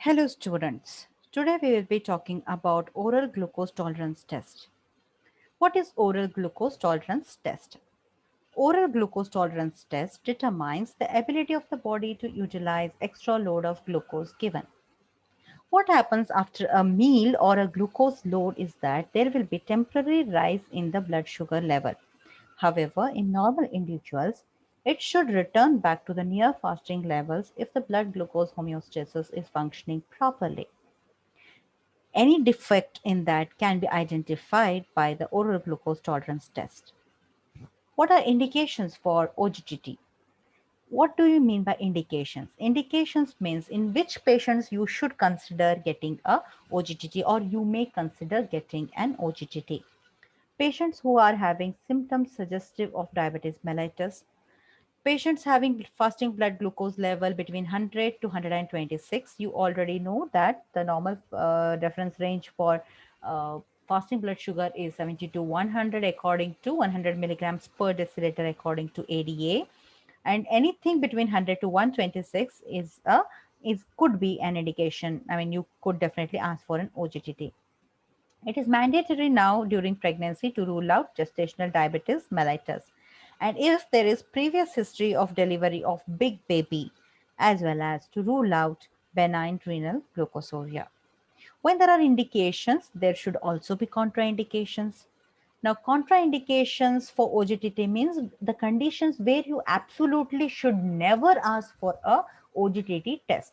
Hello students. Today we will be talking about oral glucose tolerance test. What is oral glucose tolerance test? Oral glucose tolerance test determines the ability of the body to utilize extra load of glucose given. What happens after a meal or a glucose load is that there will be temporary rise in the blood sugar level. However, in normal individuals, it should return back to the near fasting levels if the blood glucose homeostasis is functioning properly. Any defect in that can be identified by the oral glucose tolerance test. What are indications for OGTT? What do you mean by indications? Indications means in which patients you should consider getting a OGTT or you may consider getting an OGTT. Patients who are having symptoms suggestive of diabetes mellitus, patients having fasting blood glucose level between 100 to 126. You already know that the normal reference range for uh, fasting blood sugar is 70 to 100 according to 100 milligrams per deciliter according to ADA, and anything between 100 to 126 is could be an indication. I mean, you could definitely ask for an OGTT. It is mandatory now during pregnancy to rule out gestational diabetes mellitus. And if there is previous history of delivery of big baby, as well as to rule out benign renal glucosuria. When there are indications, there should also be contraindications. Now, contraindications for OGTT means the conditions where you absolutely should never ask for a OGTT test.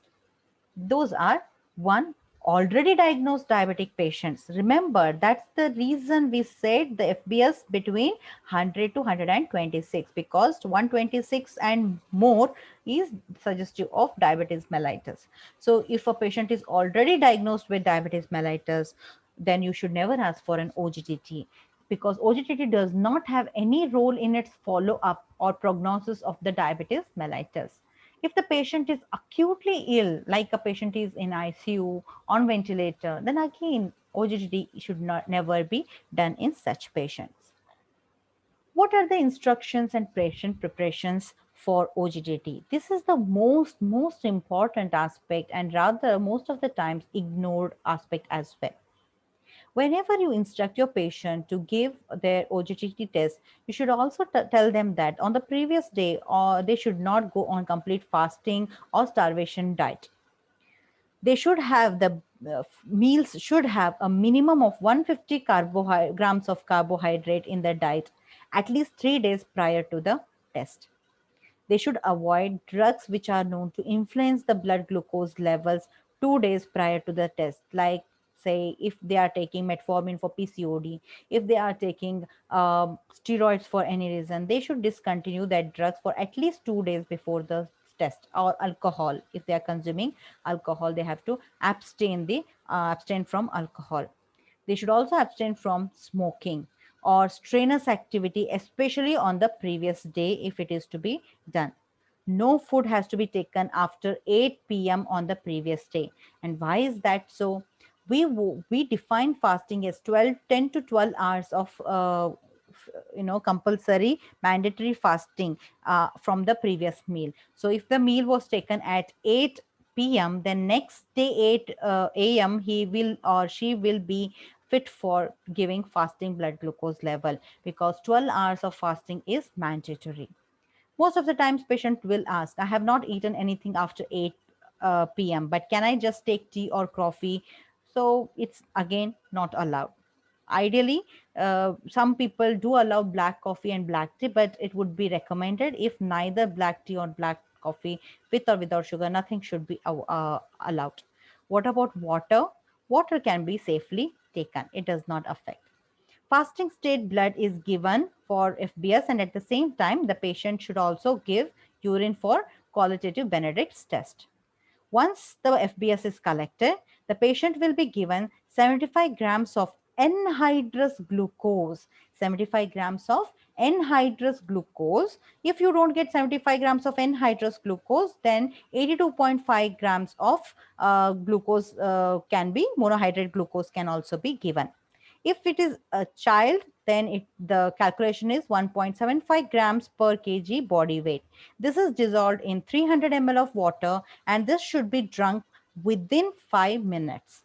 Those are: one, already diagnosed diabetic patients. Remember, that's the reason we said the FBS between 100 to 126, because 126 and more is suggestive of diabetes mellitus. So if a patient is already diagnosed with diabetes mellitus, then you should never ask for an OGTT, because OGTT does not have any role in its follow up or prognosis of the diabetes mellitus. If the patient is acutely ill, like a patient is in ICU on ventilator, then again OGTT should not never be done in such patients. What are the instructions and patient preparations for OGTT? This is the most important aspect, and rather most of the times ignored aspect as well. Whenever you instruct your patient to give their OGTT test, you should also tell them that on the previous day, or they should not go on complete fasting or starvation diet. They should have the meals should have a minimum of 150 grams of carbohydrate in their diet at least 3 days prior to the test. They should avoid drugs which are known to influence the blood glucose levels 2 days prior to the test, like, say, if they are taking metformin for PCOD, if they are taking steroids for any reason, they should discontinue that drugs for at least 2 days before the test. Or alcohol, if they are consuming alcohol, they have to abstain from alcohol. They should also abstain from smoking or strenuous activity, especially on the previous day if it is to be done. No food has to be taken after 8 p.m. on the previous day. And why is that so? We define fasting as 10 to 12 hours of compulsory mandatory fasting from the previous meal. So if the meal was taken at 8 p.m., then next day 8 a.m. he will or she will be fit for giving fasting blood glucose level, because 12 hours of fasting is mandatory. Most of the times patient will ask, I have not eaten anything after 8 p.m., but can I just take tea or coffee? So it's again not allowed. Ideally, some people do allow black coffee and black tea, but it would be recommended if neither black tea or black coffee, with or without sugar, nothing should be allowed. What about water? Water can be safely taken, it does not affect. Fasting state blood is given for FBS, and at the same time, the patient should also give urine for qualitative Benedict's test. Once the FBS is collected, the patient will be given 75 grams of anhydrous glucose. 75 grams of anhydrous glucose. If you don't get 75 grams of anhydrous glucose, then 82.5 grams of glucose can be, monohydrate glucose can also be given. If it is a child, then the calculation is 1.75 grams per kg body weight. This is dissolved in 300 ml of water, and this should be drunk within 5 minutes.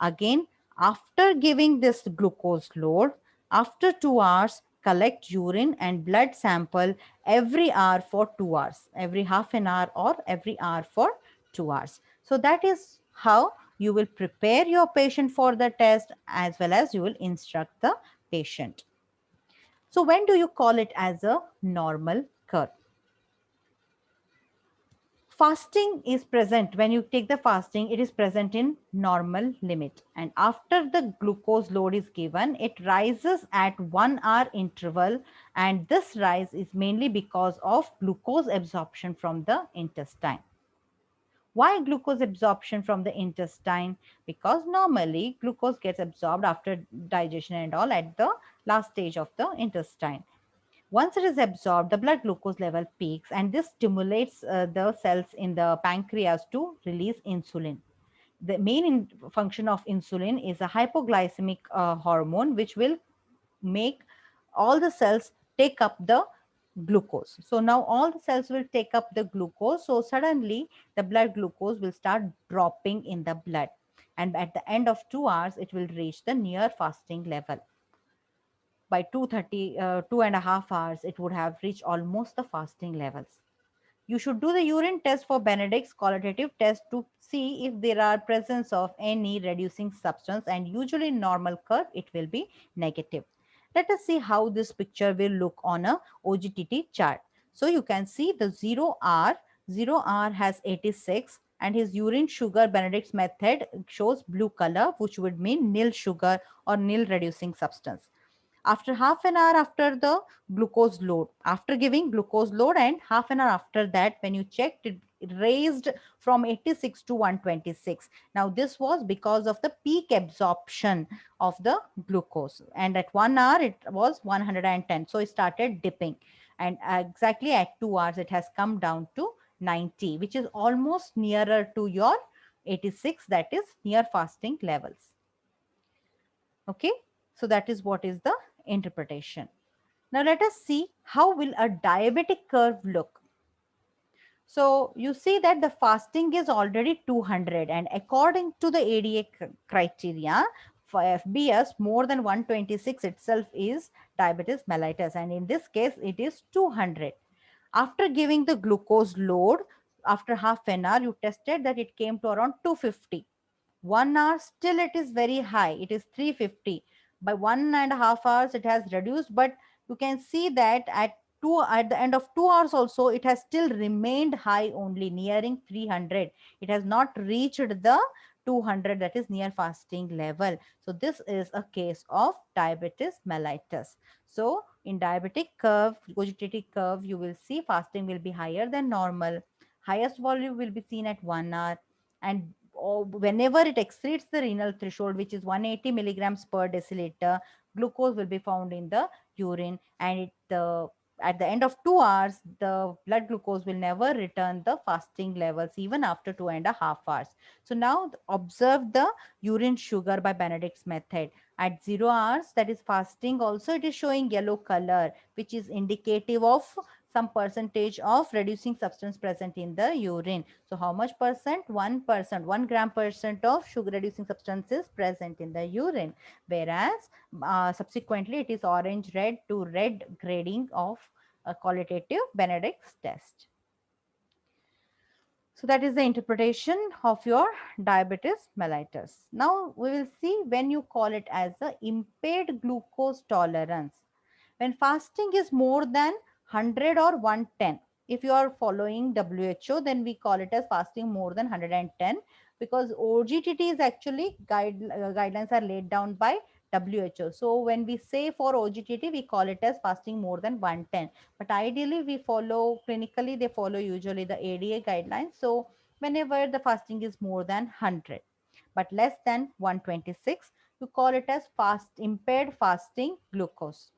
Again, after giving this glucose load, after 2 hours, collect urine and blood sample every hour for 2 hours, every half an hour or every hour for 2 hours. So that is how you will prepare your patient for the test, as well as you will instruct the patient. So when do you call it as a normal curve? Fasting is present. When you take the fasting, it is present in normal limit, and after the glucose load is given, it rises at 1 hour interval, and this rise is mainly because of glucose absorption from the intestine. Why glucose absorption from the intestine? Because normally glucose gets absorbed after digestion and all at the last stage of the intestine. Once it is absorbed, the blood glucose level peaks, and this stimulates the cells in the pancreas to release insulin. The main function of insulin is a hypoglycemic hormone, which will make all the cells take up the glucose. So now all the cells will take up the glucose. So suddenly the blood glucose will start dropping in the blood. And at the end of 2 hours, it will reach the near fasting level. By 2:30, 2.5 hours, it would have reached almost the fasting levels. You should do the urine test for Benedict's qualitative test to see if there are presence of any reducing substance, and usually in normal curve it will be negative. Let us see how this picture will look on a OGTT chart. So you can see the 0R has 86, and his urine sugar Benedict's method shows blue color, which would mean nil sugar or nil reducing substance. After half an hour after the glucose load, after giving glucose load, and half an hour after that, when you checked, it raised from 86 to 126. Now this was because of the peak absorption of the glucose, and at 1 hour it was 110, so it started dipping, and exactly at 2 hours it has come down to 90, which is almost nearer to your 86, that is near fasting levels. Okay, so that is what is the interpretation. Now let us see how will a diabetic curve look. So you see that the fasting is already 200, and according to the ADA criteria, for FBS more than 126 itself is diabetes mellitus, and in this case it is 200. After giving the glucose load, after half an hour, you tested that it came to around 250. 1 hour, still it is very high, it is 350. By 1.5 hours it has reduced, but you can see that at the end of 2 hours also it has still remained high, only nearing 300. It has not reached the 200, that is near fasting level. So this is a case of diabetes mellitus. So in diabetic curve, cogitative curve, you will see fasting will be higher than normal, highest volume will be seen at 1 hour, and whenever it exceeds the renal threshold, which is 180 milligrams per deciliter, glucose will be found in the urine, and at the end of 2 hours, the blood glucose will never return the fasting levels even after 2.5 hours. So now observe the urine sugar by Benedict's method. At 0 hours, that is fasting, also it is showing yellow color, which is indicative of some percentage of reducing substance present in the urine. So how much percent? 1%, 1 gram percent of sugar reducing substance is present in the urine. Whereas subsequently it is orange red to red grading of a qualitative Benedict's test. So that is the interpretation of your diabetes mellitus. Now we will see when you call it as a impaired glucose tolerance. When fasting is more than 100 or 110, if you are following WHO, then we call it as fasting more than 110, because OGTT is actually guidelines are laid down by WHO. So when we say for OGTT, we call it as fasting more than 110. But ideally, we follow clinically, they follow usually the ADA guidelines. So whenever the fasting is more than 100, but less than 126, you call it as impaired fasting glucose.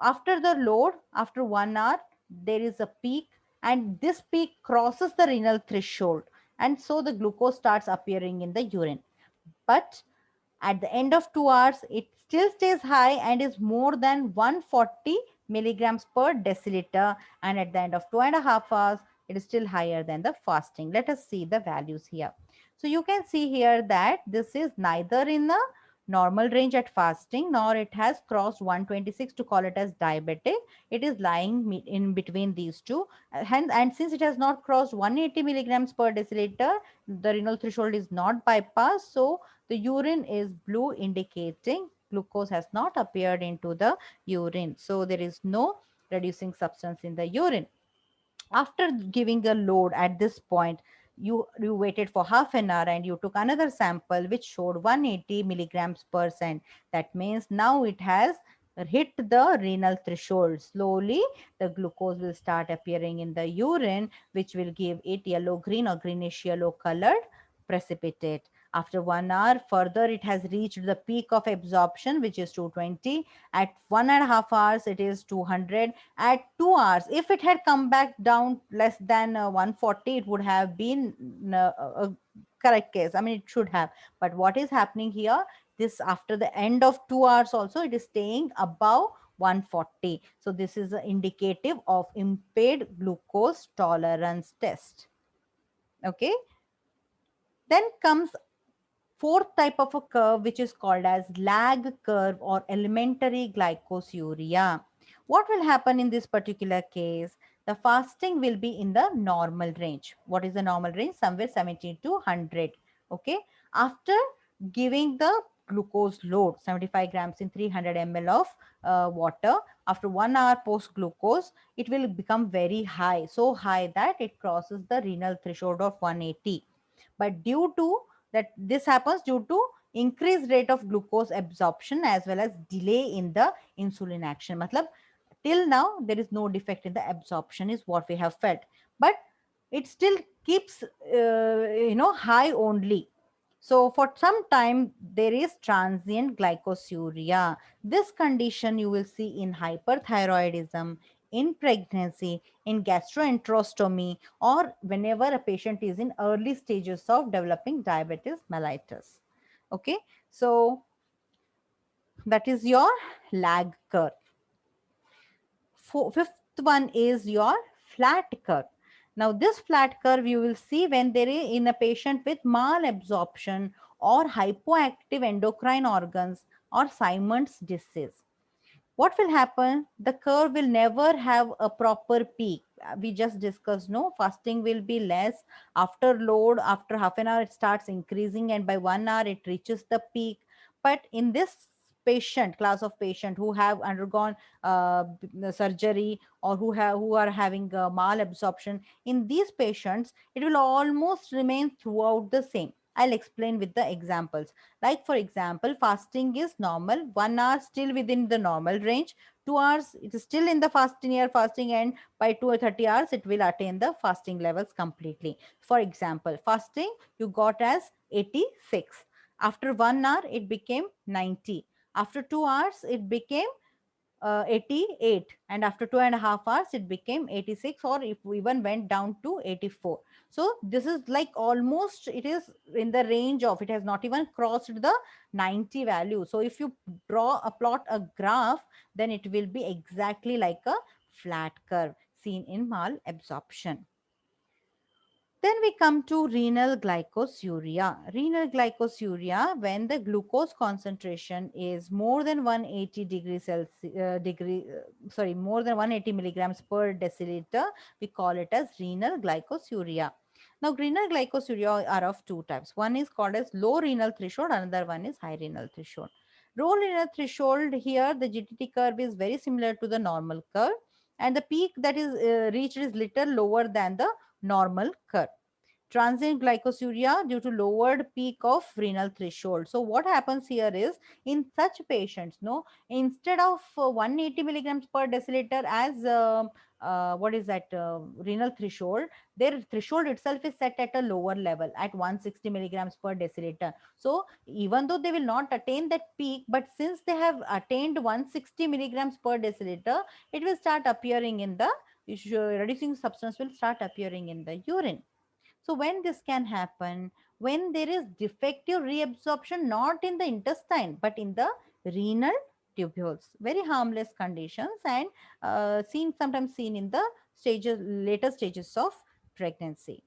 After the load, after 1 hour, there is a peak, and this peak crosses the renal threshold, and so the glucose starts appearing in the urine. But at the end of 2 hours, it still stays high and is more than 140 milligrams per deciliter, and at the end of 2.5 hours, it is still higher than the fasting. Let us see the values here. So you can see here that this is neither in the normal range at fasting, nor it has crossed 126 to call it as diabetic. It is lying in between these two. And since it has not crossed 180 milligrams per deciliter, the renal threshold is not bypassed. So the urine is blue, indicating glucose has not appeared into the urine. So there is no reducing substance in the urine. After giving a load at this point, you waited for half an hour and you took another sample which showed 180 milligrams per cent. That means now it has hit the renal threshold. Slowly the glucose will start appearing in the urine, which will give it yellow green or greenish yellow colored precipitate. After 1 hour, further it has reached the peak of absorption, which is 220. At 1.5 hours it is 200. At 2 hours, if it had come back down less than 140, it would have been a correct case. I mean, it should have. But what is happening here, this after the end of 2 hours also, it is staying above 140. So this is indicative of impaired glucose tolerance test. Okay. Then comes fourth type of a curve, which is called as lag curve or elementary glycosuria. What will happen in this particular case? The fasting will be in the normal range. What is the normal range? Somewhere 70 to 100. Okay. After giving the glucose load, 75 grams in 300 ml of water, after 1 hour post glucose, it will become very high, so high that it crosses the renal threshold of 180. But due to that, this happens due to increased rate of glucose absorption as well as delay in the insulin action. Matlab, till now there is no defect in the absorption is what we have felt, but it still keeps high only. So for some time there is transient glycosuria. This condition you will see in hyperthyroidism, in pregnancy, in gastroenterostomy, or whenever a patient is in early stages of developing diabetes mellitus. Okay, so that is your lag curve. Fifth one is your flat curve. Now this flat curve you will see when there is in a patient with malabsorption or hypoactive endocrine organs or Simon's disease. What will happen? The curve will never have a proper peak. We just discussed, no, fasting will be less. After load, after half an hour, it starts increasing, and by 1 hour, it reaches the peak. But in this patient class of patient who have undergone surgery or who are having malabsorption, in these patients it will almost remain throughout the same. I'll explain with the examples. Like for example, fasting is normal, 1 hour still within the normal range, 2 hours it is still in the fasting year fasting, and by 2 or 30 hours it will attain the fasting levels completely. For example, fasting you got as 86. After 1 hour it became 90. After 2 hours it became 88, and after 2.5 hours it became 86, or if we even went down to 84. So this is like almost it is in the range of, it has not even crossed the 90 value. So if you plot a graph, then it will be exactly like a flat curve seen in malabsorption. Then we come to renal glycosuria. Renal glycosuria, when the glucose concentration is more than 180 degrees Celsius, more than 180 milligrams per deciliter, we call it as renal glycosuria. Now, renal glycosuria are of two types. One is called as low renal threshold, another one is high renal threshold. Low renal threshold, here the GTT curve is very similar to the normal curve, and the peak that is reached is little lower than the normal curve. Transient glycosuria due to lowered peak of renal threshold. So what happens here is, in such patients, no, instead of 180 milligrams per deciliter as what is that renal threshold, their threshold itself is set at a lower level at 160 milligrams per deciliter. So even though they will not attain that peak, but since they have attained 160 milligrams per deciliter, it will start appearing in the reducing substance will start appearing in the urine. So when this can happen, when there is defective reabsorption not in the intestine but in the renal tubules, very harmless conditions, and sometimes seen in the later stages of pregnancy.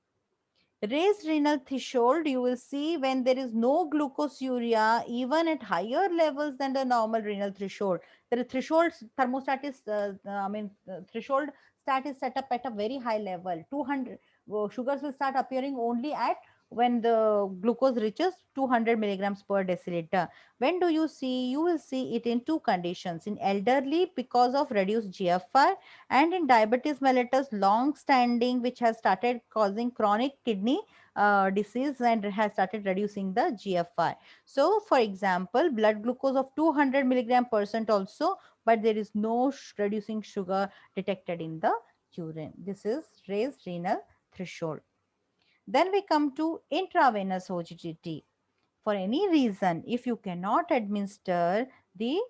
Raised renal threshold, you will see when there is no glucosuria, even at higher levels than the normal renal threshold. The threshold thermostat is, threshold stat is set up at a very high level. 200 sugars will start appearing only at when the glucose reaches 200 milligrams per deciliter. When do you see? You will see it in two conditions: in elderly because of reduced GFR, and in diabetes mellitus long standing, which has started causing chronic kidney disease and has started reducing the GFR. So for example, blood glucose of 200 milligram percent also, but there is no reducing sugar detected in the urine. This is raised renal threshold. Then we come to intravenous OGTT. For any reason, if you cannot administer the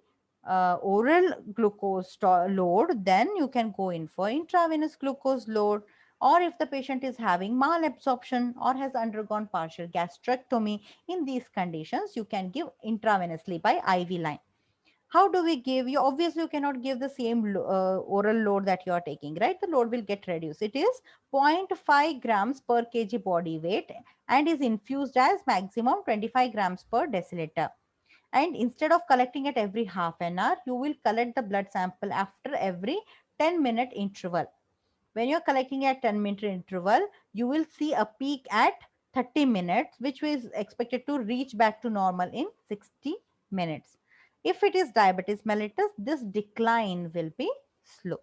oral glucose load, then you can go in for intravenous glucose load. Or if the patient is having malabsorption or has undergone partial gastrectomy, in these conditions, you can give intravenously by IV line. How do we give? You obviously you cannot give the same oral load that you are taking, right? The load will get reduced. It is zero point 0.5 grams per kg body weight and is infused as maximum 25 grams per deciliter. And instead of collecting it every half an hour, you will collect the blood sample after every 10-minute interval. When you're collecting at 10-minute interval, you will see a peak at 30 minutes, which is expected to reach back to normal in 60 minutes. If it is diabetes mellitus, this decline will be slow.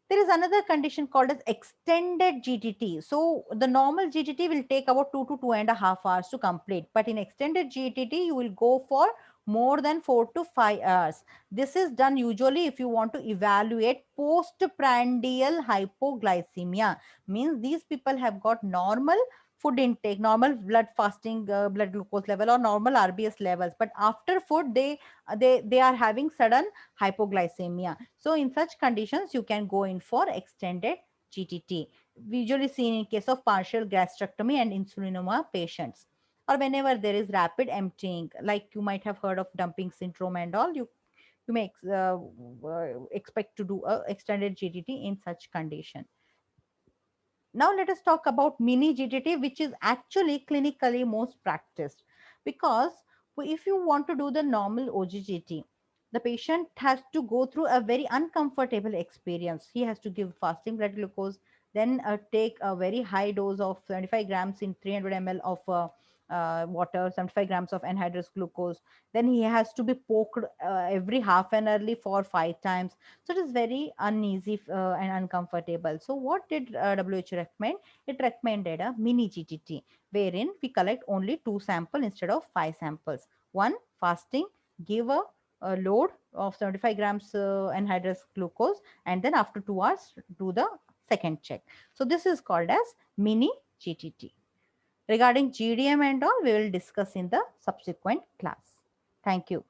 There is another condition called as extended GTT. So the normal GTT will take about 2 to 2.5 hours to complete, but in extended GTT you will go for more than 4 to 5 hours. This is done usually if you want to evaluate postprandial hypoglycemia. Means these people have got normal food intake, normal blood fasting, blood glucose level or normal RBS levels, but after food they are having sudden hypoglycemia. So in such conditions, you can go in for extended GTT, usually seen in case of partial gastrectomy and insulinoma patients, or whenever there is rapid emptying, like you might have heard of dumping syndrome and all. You may expect to do a extended GTT in such condition. Now let us talk about mini GTT, which is actually clinically most practiced, because if you want to do the normal OGGT, the patient has to go through a very uncomfortable experience. He has to give fasting blood glucose, then take a very high dose of 75 grams in 300 ml of water, 75 grams of anhydrous glucose. Then he has to be poked every half an hourly for 5 times. So it is very uneasy and uncomfortable. So what did WHO recommend? It recommended a mini GTT, wherein we collect only 2 samples instead of 5 samples. One fasting, give a load of 75 grams anhydrous glucose, and then after 2 hours do the second check. So this is called as mini GTT. Regarding GDM and all, we will discuss in the subsequent class. Thank you.